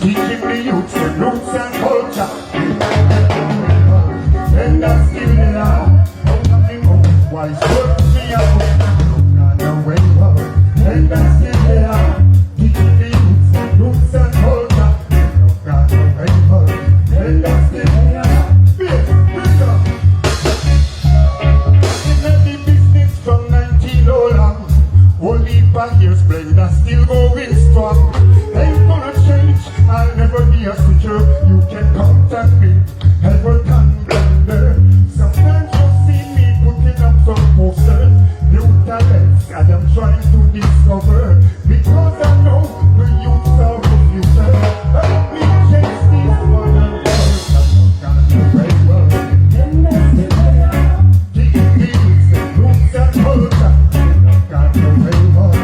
teaching the youth the roots and culture. And that's still there. Out of the mouth, wise words me up. Not a way out. And that's still there. Teaching the youth the roots and culture. Not a way out. And that's still there. Big, big up. In the business from 19 long. Only 5 years Blender still going strong. Ain't gonna change, I'll never be a switcher. You can contact me, Everton Blender. Sometimes you see me putting up some posters, new talents, and I'm trying to discover. Because I know the youths are the future. Help me chase these modern words. I'm not gonna do very well. Keep me roots and roots and culture. I'm not gonna do very well.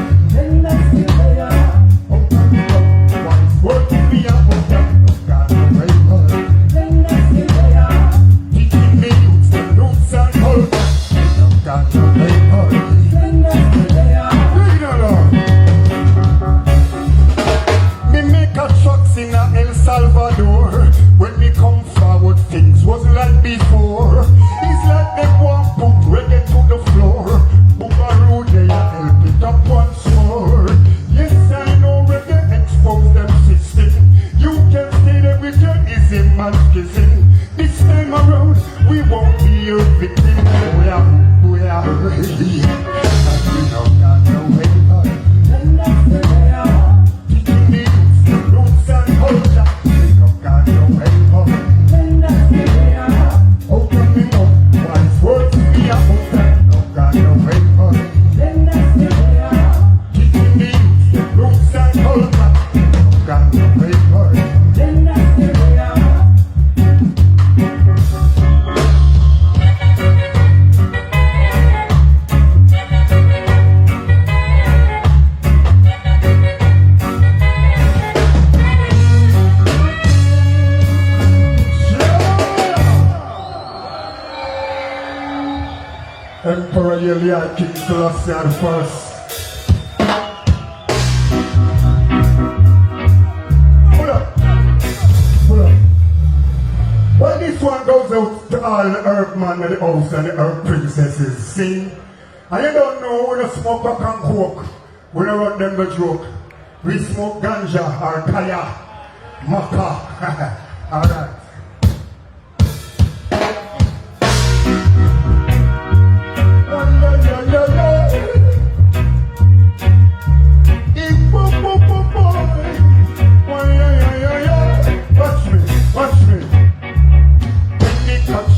In El Salvador, when we come forward, things wasn't like before. It's like they want put reggae to the floor. Boogaroo, they help it up once more. Yes, I know reggae expose them system. You can say that ritualism and kissing. This time around, we won't be a victim. We are, and we don't got no way out. Emperor Yelia, King Selassie the first. Hold up. Hold up. Well, this one goes out to all the herb man of the house and the herb princesses. See? And you don't know when you smoke a can coke, when you run them the joke. We smoke ganja or kaya, maca. Alright.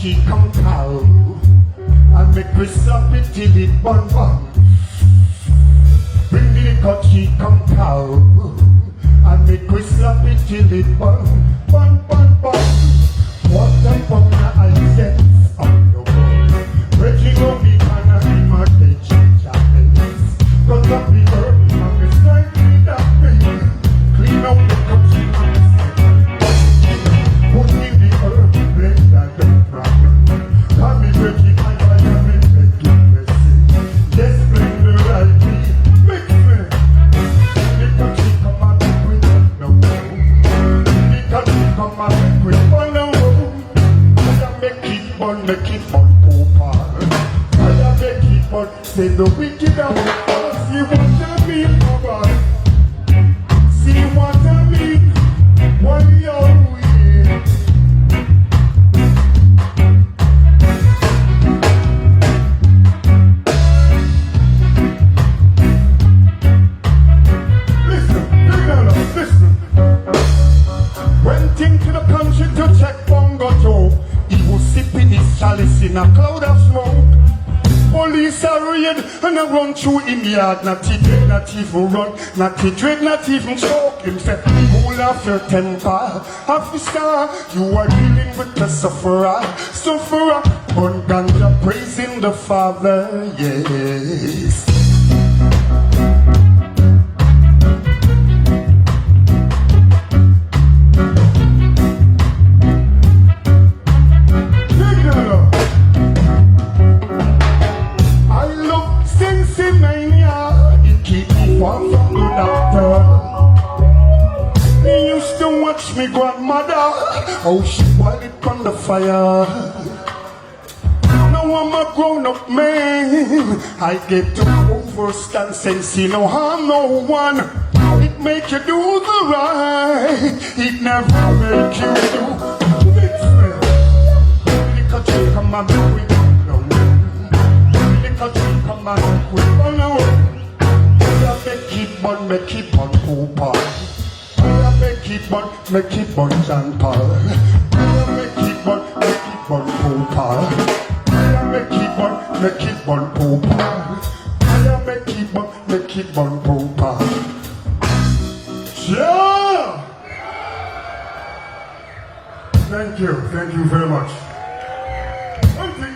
She come cow and make we slap it till it bun bun. Bring the cut, she come cow and make we slap it till it bun bun bun bun. What the fuck I said on the wall. Reggie go be man and him a take challenge. Cut up the herb and we slide with that thing. Clean up the cup, she put in the herb, blend that. Come in, Reggie, I am in the game. Yes, Blender, I be mix me. Because she come out with no more. Because she come out with no more. I make it fun, Poopa. I make it fun, say the wicked out. See what I mean, Papa. See what I mean. Why are we? Chalice in a cloud of smoke. Police are raid and I run through him yard. Not he dread, not even run. Not he dread, not even choke. Him say, cool off your temper. Officer, you are dealing with the sufferer. Sufferer, on ganja praising the Father, yes. me grandmother, oh she boiled it on the fire. Now I'm a grown-up man, I get to overstand sense, no harm no one. It make you do the right, it never make you do this. Little chick come and do it, little chick come and do it, oh no. Make it on Poopa. Make it on John Paul. Make it on Poopa. Make it on Poopa. Make it on Poopa. Yeah! Thank you very much. One thing.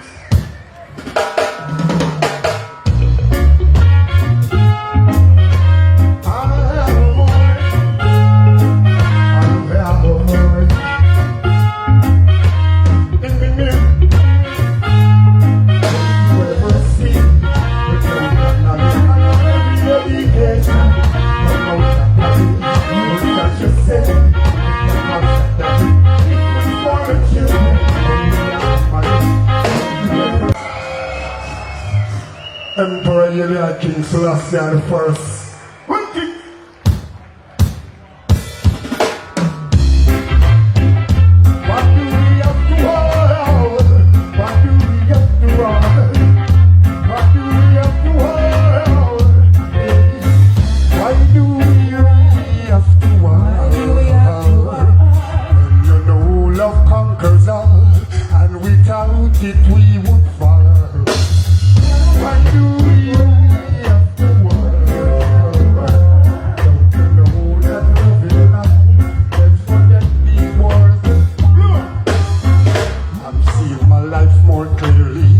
Emperor Yellow King Selassie the first. One thing. What do we have to hold? What do we have to hold? What do we have to hold? Why do we have to hold? When you know love conquers all, and without it we would fall. Why do we have to work? Don't you know that love is not? Let's forget the wars. I'm seeing my life more clearly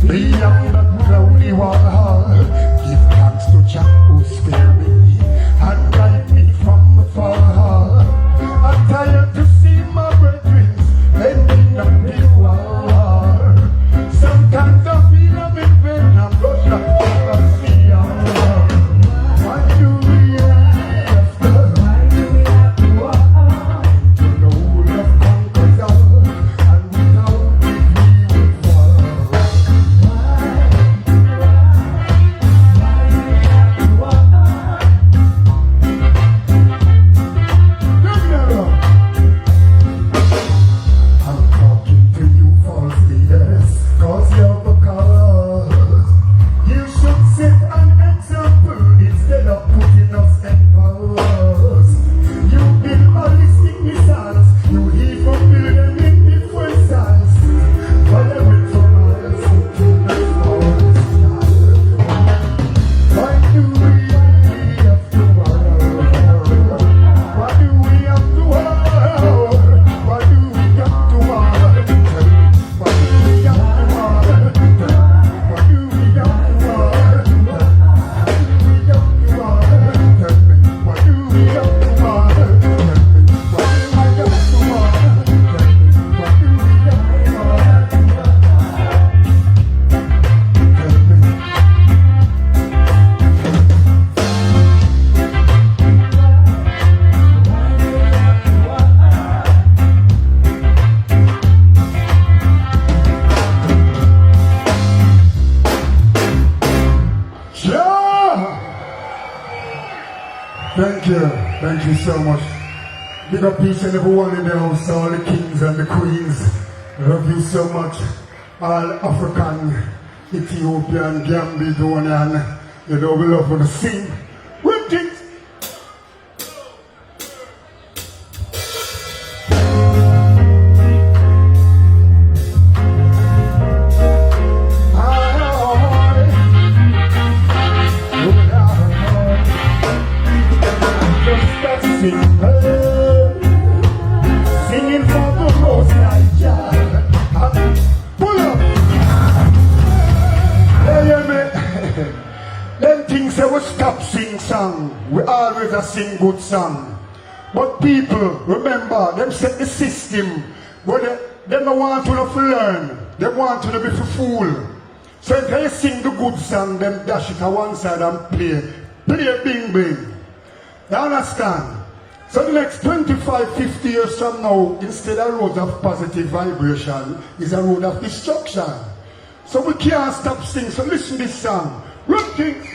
beyond the cloudy wall. Give thanks to Jah who spared me and guide me from afar. I'm tired to see my brethren ending up in war. Sometimes I feel I'm in vain. Why do we have to walk? You know love conquers all, and without it we would fall. I'm talking to you false leaders, cause you're the cause. You should set an example instead of putting us in pause. You build ballistic missiles, you even build them in different styles. Following from us, putting us false. Why do we have to work? Why do we have to work? Why do we have to work? Tell me, why do we have to work? Why do we have to work? Tell me, why do we have to work? Tell me, why do we have to work? Tell me, why do we have to work? Yeah! Thank you so much. Big up each and every one in the house, all the kings and the queens. Love you so much. All African, Ethiopian, Gambian, you know we love to sing. With it. Singing for the Most High Jah. Pull up. Them things say we stop sing song. We always a sing good song. But people, remember, them set the system where they don't want to learn. They want to be for fool. So if they sing the good song, them dash it to one side and play bing bing. You understand? So the next 25, 50 years from now, instead of road of positive vibration, is a road of destruction. So we can't stop singing. So listen to this song. Run things.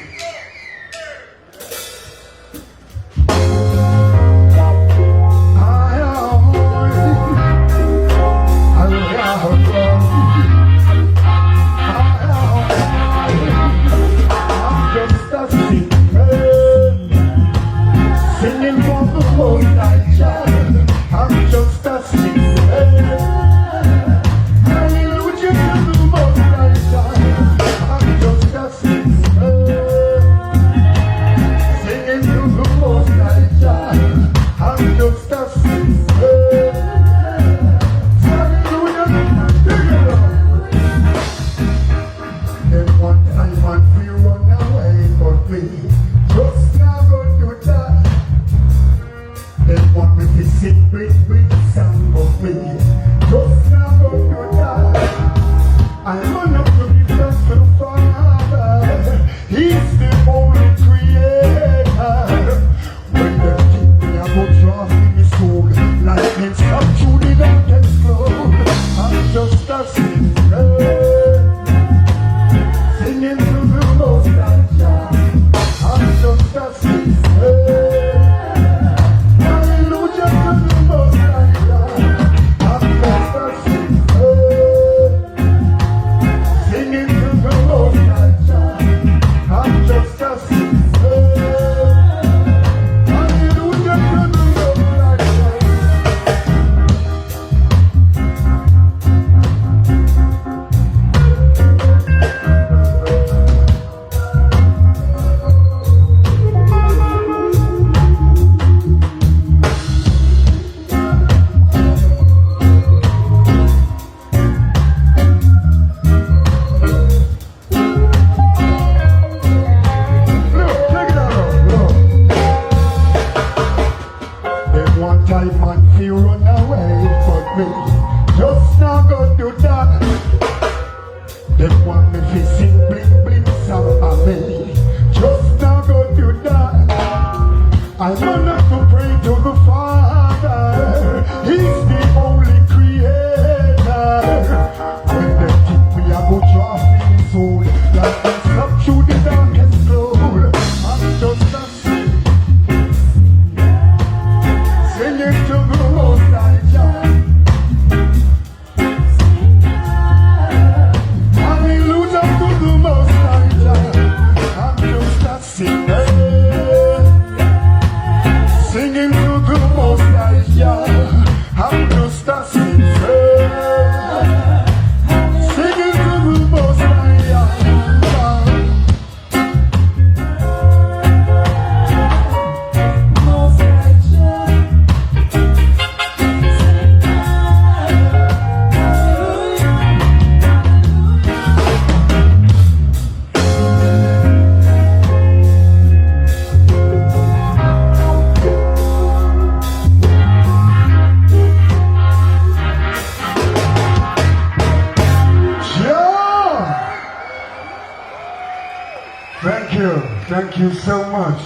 Thank you so much.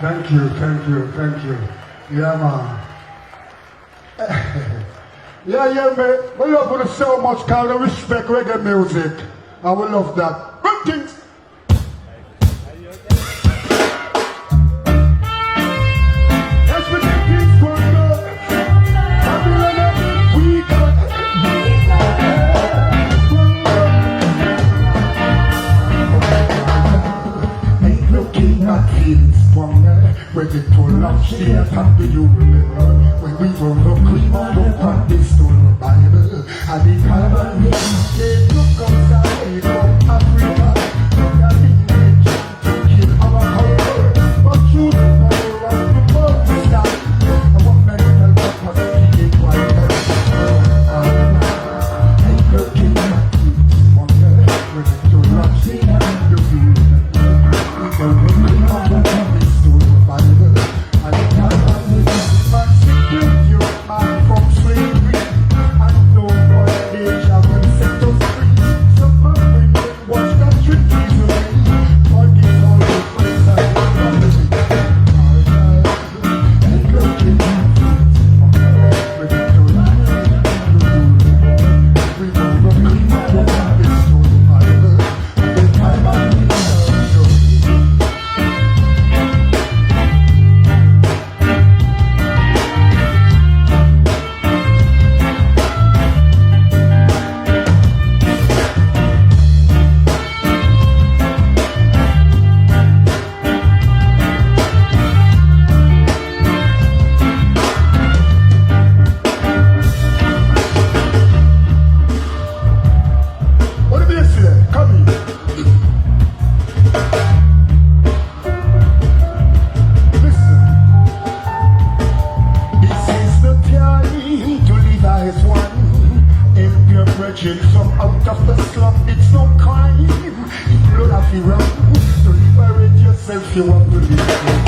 Thank you. Yeah, man. yeah, man. We love it so much, because we respect reggae music. And we love that. Good things. Reggae full of shit, and do you remember when we were the cream of the pot, they stole the Bible, and the Bible, they took outside from Africa, From out of the slum, it's no crime. If blood have you run to liberate yourself, you have to live.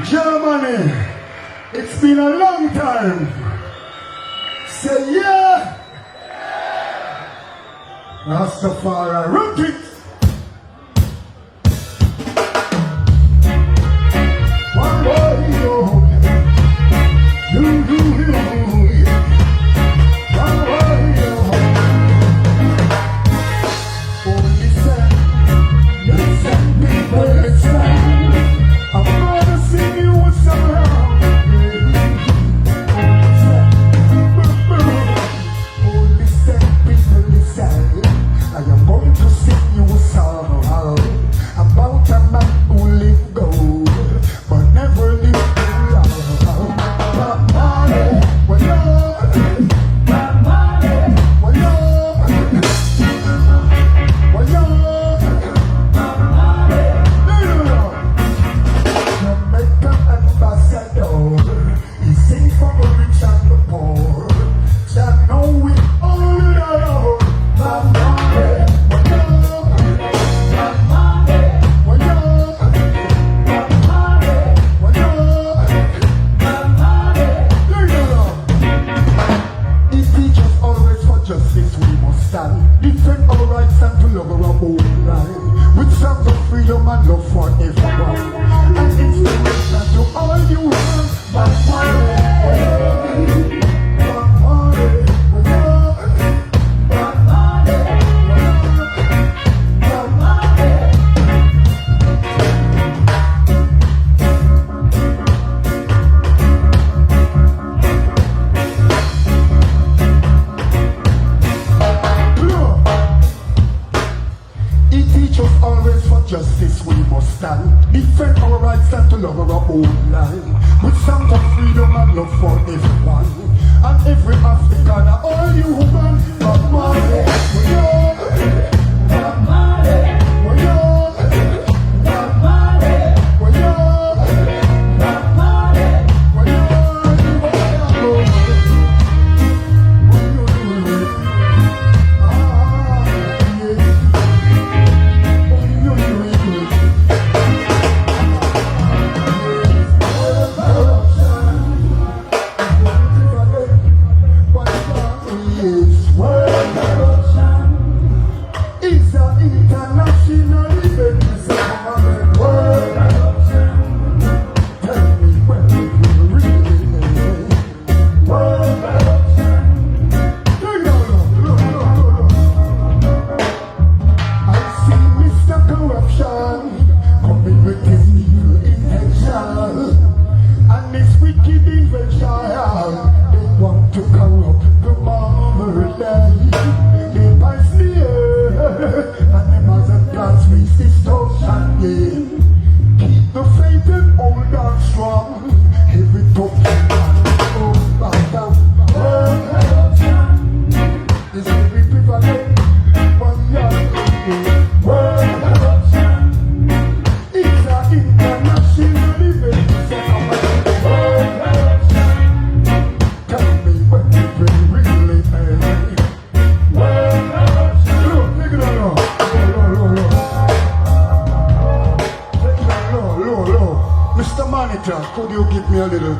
Germany, it's been a long time. Say yeah. Rastafari, root it. One boy, defend our rights and to love our own life with songs of freedom and love for everyone and inspiration to all you want. But justice we must stand, defend our rights and to love our own life with songs of freedom and love for everyone and every African and all human. But money, we know. But money, we know. But money, we know. But money, we know. Yeah.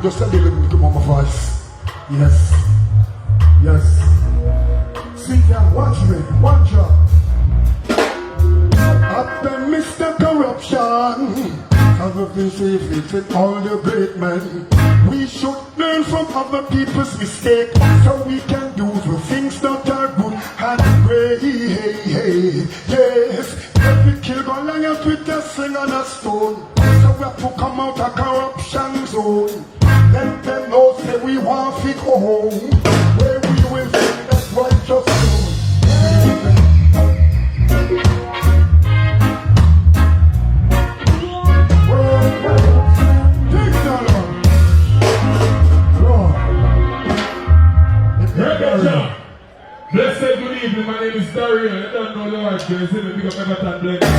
just a little bit of my voice. Yes. Yes. See, can watch me. One job. Up then Mr. Corruption. Other things with all the great men. We should learn from other people's mistakes so we can do the things that are good and great. Yes, every kill go lion with a sling and a stone. So we have to come out of corruption zone. Let them know say we want to go home, where we will find that righteous zone. Blessed good evening, my name is Dario. I don't know the word, so you see me pick up Everton Blender.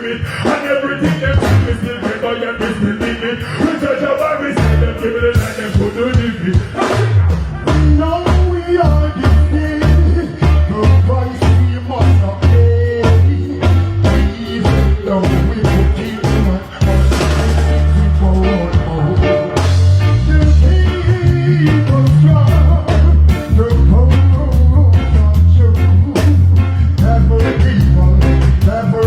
And everything them see me still get by and me still need it. We judge a bar, we see them give it like them could do it. Now we are gifted, the price we must not pay. Even though we put in much for more. The people strong, the corruption true. Never people, never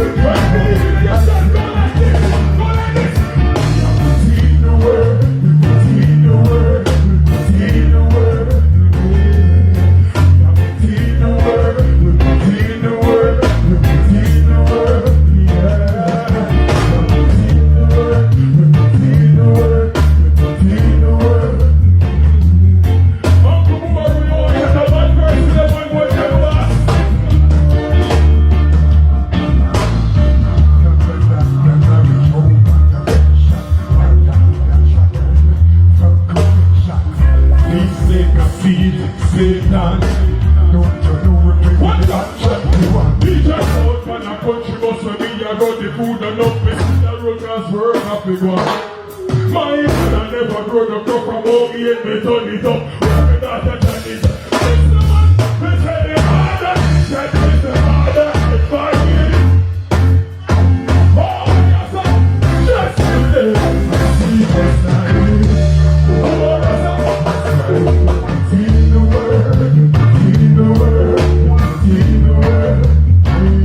people. My man never grow the crop from home, he ain't me turn it up. Work it out and turn it up. Listen man, we tell the harder, that is the harder, it's 5 minutes. Oh, yes sir, just today, see what's not here. Oh, yes sir, see the word, see the word, see the word, see the word, see the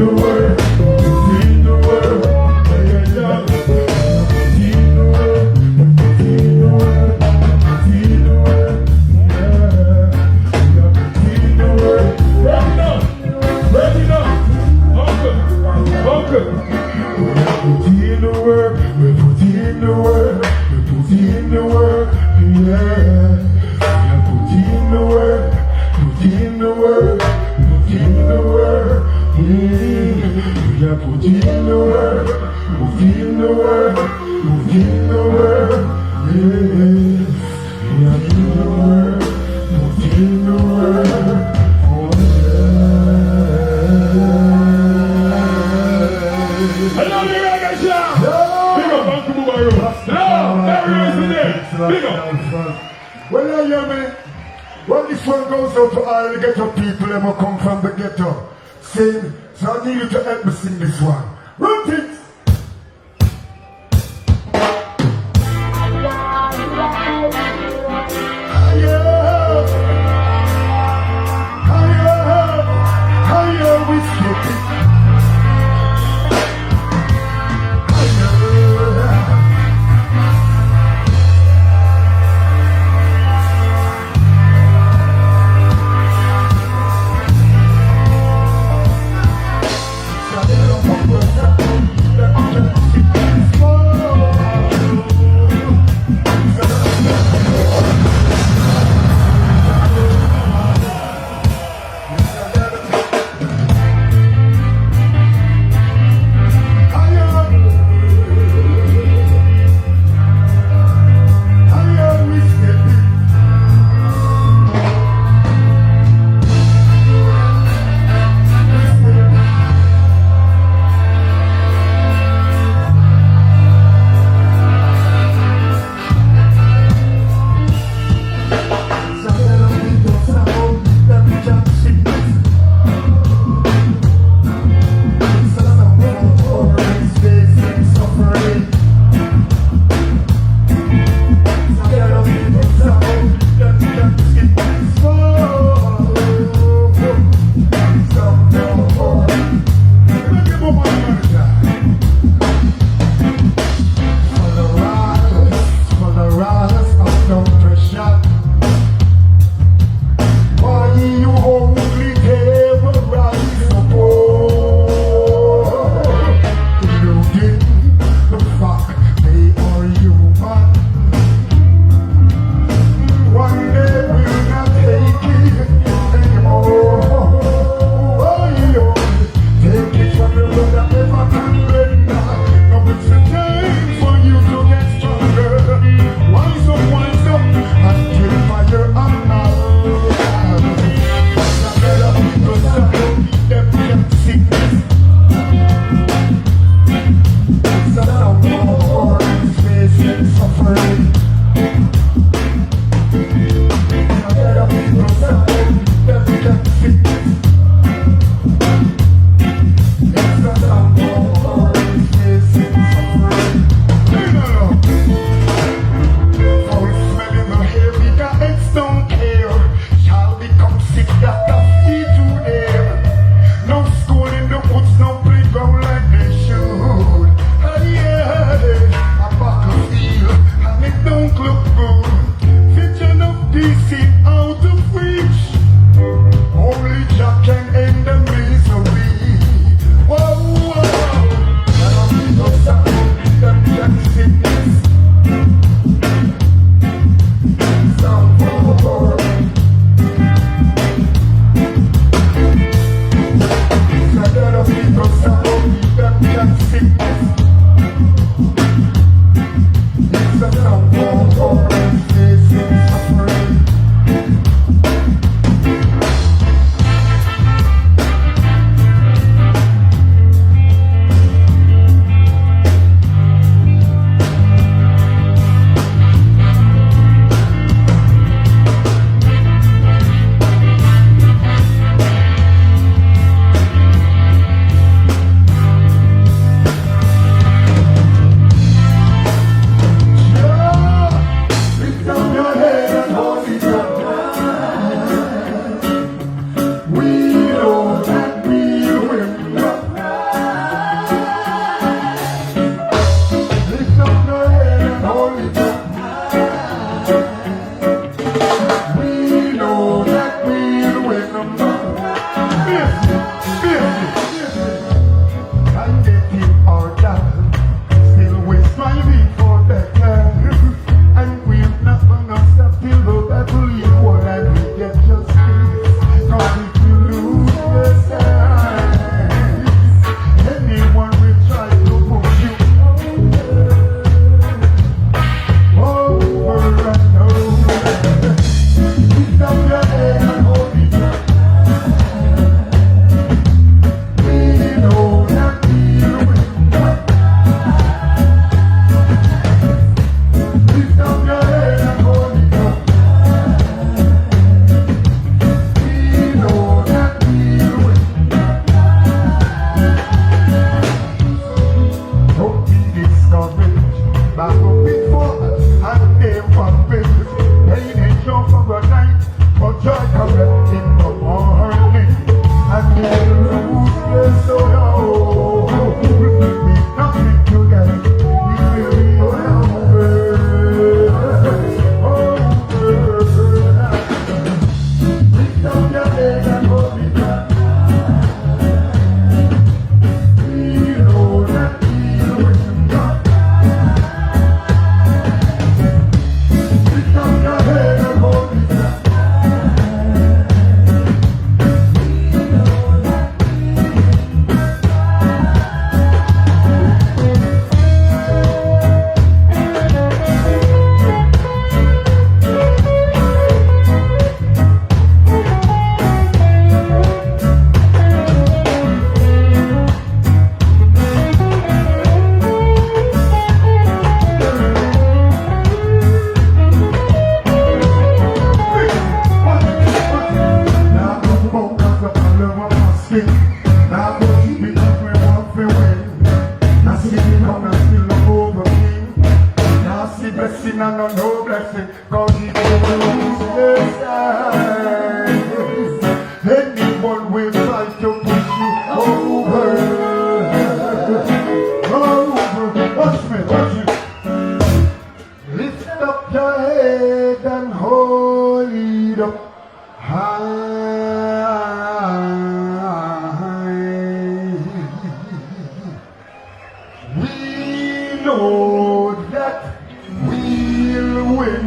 word. Well, I hear me. Well, this one goes out to all the ghetto people that will come from the ghetto. Sing, so I need you to help me sing this one. Run it! Higher, we skip it. Higher. cause it is the side. Anyone will try to push you over. Over. Watch me, watch it. Lift up your head and hold it up high. We know that we'll win.